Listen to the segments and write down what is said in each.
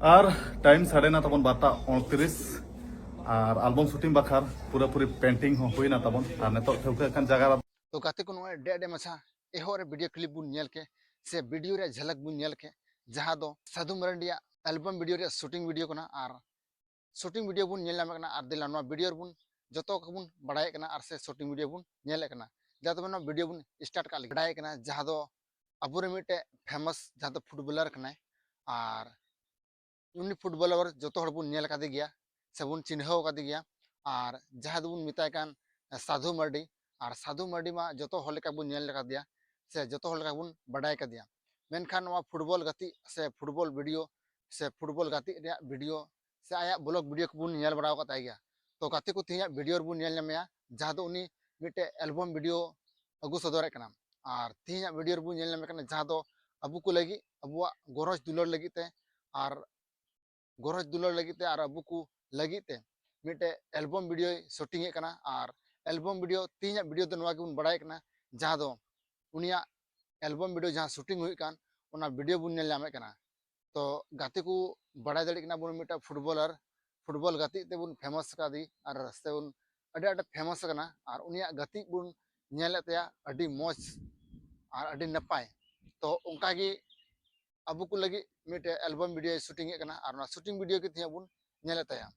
और टाइम साढ़े ना तबन 12:29 और एल्बम शूटिंग बाखार पूरा पूरी पेंटिंग हो हुई ना तबन और नेतो ठौका kan जगह तो गाते को नोए डेडे मछा एहोरे वीडियो क्लिप बुन नेल के से वीडियो रे झलक बुन नेल के जहां दो साधु मरंडिया एल्बम वीडियो रे शूटिंग वीडियो कना और शूटिंग वीडियो बुन नेल नाम कना और दिला नो वीडियो बुन जतो कबुन बडाय कना और से शूटिंग वीडियो बुन नेल कना जातो नो वीडियो बुन स्टार्ट का बडाय कना जहां दो अबुरे मिटे फेमस जहां दो फुटबॉलर कना और उनी फुटबॉलर जतो हड़ बुन नेल का गया से बुन चिन्हव का गया और जहां बुन मिताय कान साधु मर्डी और साधु मर्डी मा जो हल्का बुन नेल दिया से जो हल्का बुन बडाय का दिया मेनखान फुटबॉल गति से फुटबॉल वीडियो से फुटबॉल गति वीडियो से आया ब्लॉग वीडियो को बुन नेल बड़ा गया तो गति को तीन वीडियो बुन नेल नामेया जहां दो उनी मिटे एल्बम वीडियो अगु सदर कना और तीन वीडियो बुन नेल नामे जहां दो अबु को लगी अबुआ गरज दुलर लगी और गरज दुलर लगी और अबु को लगी मिटे एल्बम वीडियो शूटिंग और एल्बम वीडियो तीन वीडियो तो नवा बन बड़ाय जहां दो उनिया एल्बम वीडियो जहां शूटिंग हुई कान उना वीडियो बुन नेल नामे कना तो गाते को बड़ाय दड़ी कना बुन मिटा फुटबॉलर फुटबॉल गाती ते बुन फेमस का दी और से बुन अडे अडे फेमस कना और उनिया गाती बुन नेल तेया अडी मौज और अडी नपाय तो उनका गी अबु को लगी मिटे एल्बम वीडियो शूटिंग कना और ना शूटिंग वीडियो के थिया बुन नेल तेया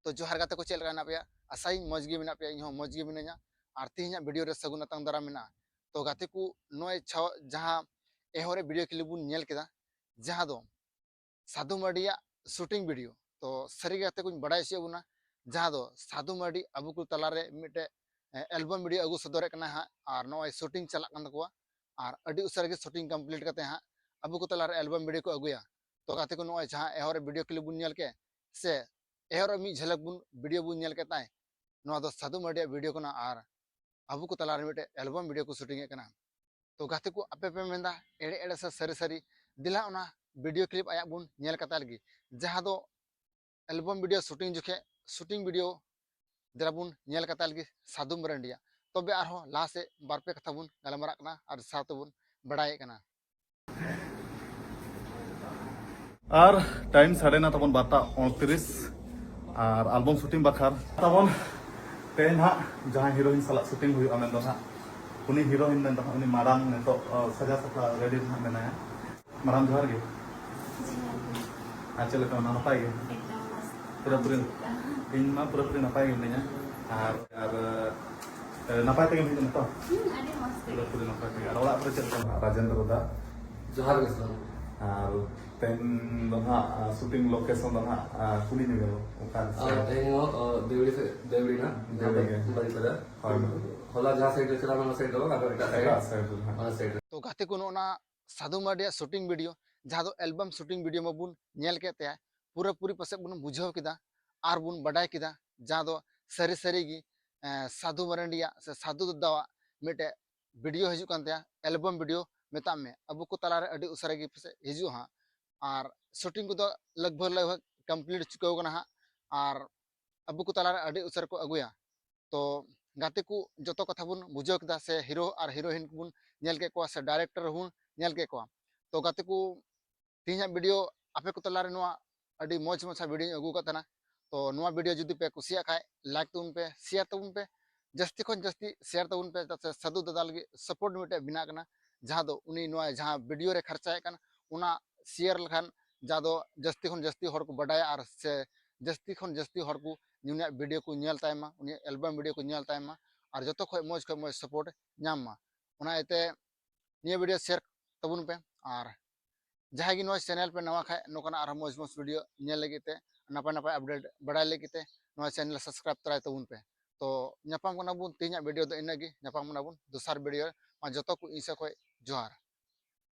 तो जोहार गाते को चेल लगा पे आशाई मौज गे मेना पे इन मौज गे मिनाया और तीन वीडियो रे सगुन अतंग दारा मेना तो गाते को नय जहां एहोरे वीडियो क्लिप बुन नेल केदा जहां दो साधु मर्डिया शूटिंग वीडियो तो सरी गाते को बड़ाय से बुना जहां दो साधु मर्डी अबु को तलारे मिटे एल्बम वीडियो अगु सदरे कना हा और नय शूटिंग चला कन तकवा और अडी उसर के शूटिंग कंप्लीट करते हा अबु को तलारे एल्बम वीडियो को अगुया तो गाते को नय जहां एहोरे वीडियो क्लिप बुन नेल के से एहर मी झलक बुन वीडियो बुन नेल केताय नवा दो साधु मर्डिया वीडियो कना और अबु को तलारे मिटे एल्बम वीडियो को शूटिंग कना तो गाते को आपे पे मेंदा एड़े एड़े से सरी सरी दिला उना वीडियो क्लिप आया बुन नेल कता लगी जहां दो एल्बम वीडियो शूटिंग वीडियो दिला बुन नेल कता लगी साधु मरंडिया तबे आरो ला से बारपे कथा बुन गलमरा कना और साथ बुन बड़ाय कना और टाइम साढ़े ना तबन 12:29 और एल्बम शूटिंग बाखार तबन तेन हा जहां हीरोइन साला शूटिंग हुई अमेन दो हा उनी हीरोइन मेन दो उनी माराम ने तो सजा सफा रेडी ना मेना माराम जोहार गे आचल का ना नपाय गे पूरा पूरी इन मा पूरा पूरी नपाय गे मेना और नपाय तगे मिन तो पूरा पूरी नपाय तगे और ओला पर चल राजेंद्र दा जोहार गे और तेन दो हा शूटिंग लोकेशन दो हा कुली ने गलो ओकार से तेनो देवड़ी से देवड़ी ना देवड़ी के बड़ी पदा होला जहां साइड चला माना साइड दो अगर एटा साइड तो गाते को ना साधु मर्डिया शूटिंग वीडियो जहां दो एल्बम शूटिंग वीडियो में बुन नेल केते पूरा पूरी पसे बुन बुझाव किदा और बुन बडाय किदा जहां दो सरी सरी गी साधु मरंडिया से साधु दावा मिटे वीडियो हिजु कानते एल्बम वीडियो मेता में अबु को तलारे अडी उसरे गी पसे हिजु हा और शूटिंग को लगभग कंप्लीट चुकाव कना हा और अबु को तलारे अडी उसर को अगुया तो गाते को जतो कथा बुन बुझाव किदा से हीरो और हीरोइन बुन नेल के को से डायरेक्टर हुन नेल के को तो गाते को तीन वीडियो आपे को तलारे नवा अडी मौज मछा वीडियो अगु कतना तो नवा वीडियो जुदी पे कुसिया खाय लाइक तुन पे शेयर तुन पे जस्ती खन जस्ती शेयर तुन पे साधु दादा लगी सपोर्ट मिटे बिना कना जहां दो उनी नवा जहां वीडियो रे खर्चा कन उना शेयर लखान जहां दो जस्ती खन जस्ती हर को बडाय और से जस्ती खन जस्ती हर को नुनिया वीडियो को नेल तायमा उनी एल्बम वीडियो को नेल तायमा और जतो खय मौज सपोर्ट नाम मा उना एते निया वीडियो शेयर तबुन पे और जहां गी नवा चैनल पे नवा खाय नोकना और मौज वीडियो नेल लगिते नपाय नपाय अपडेट बडाय लगिते नवा चैनल सब्सक्राइब तराय तबुन पे तो नपाम कना बुन तीन वीडियो दो इनागी नपाम कना बुन दूसर वीडियो मा जतो को इसे खय जोहार।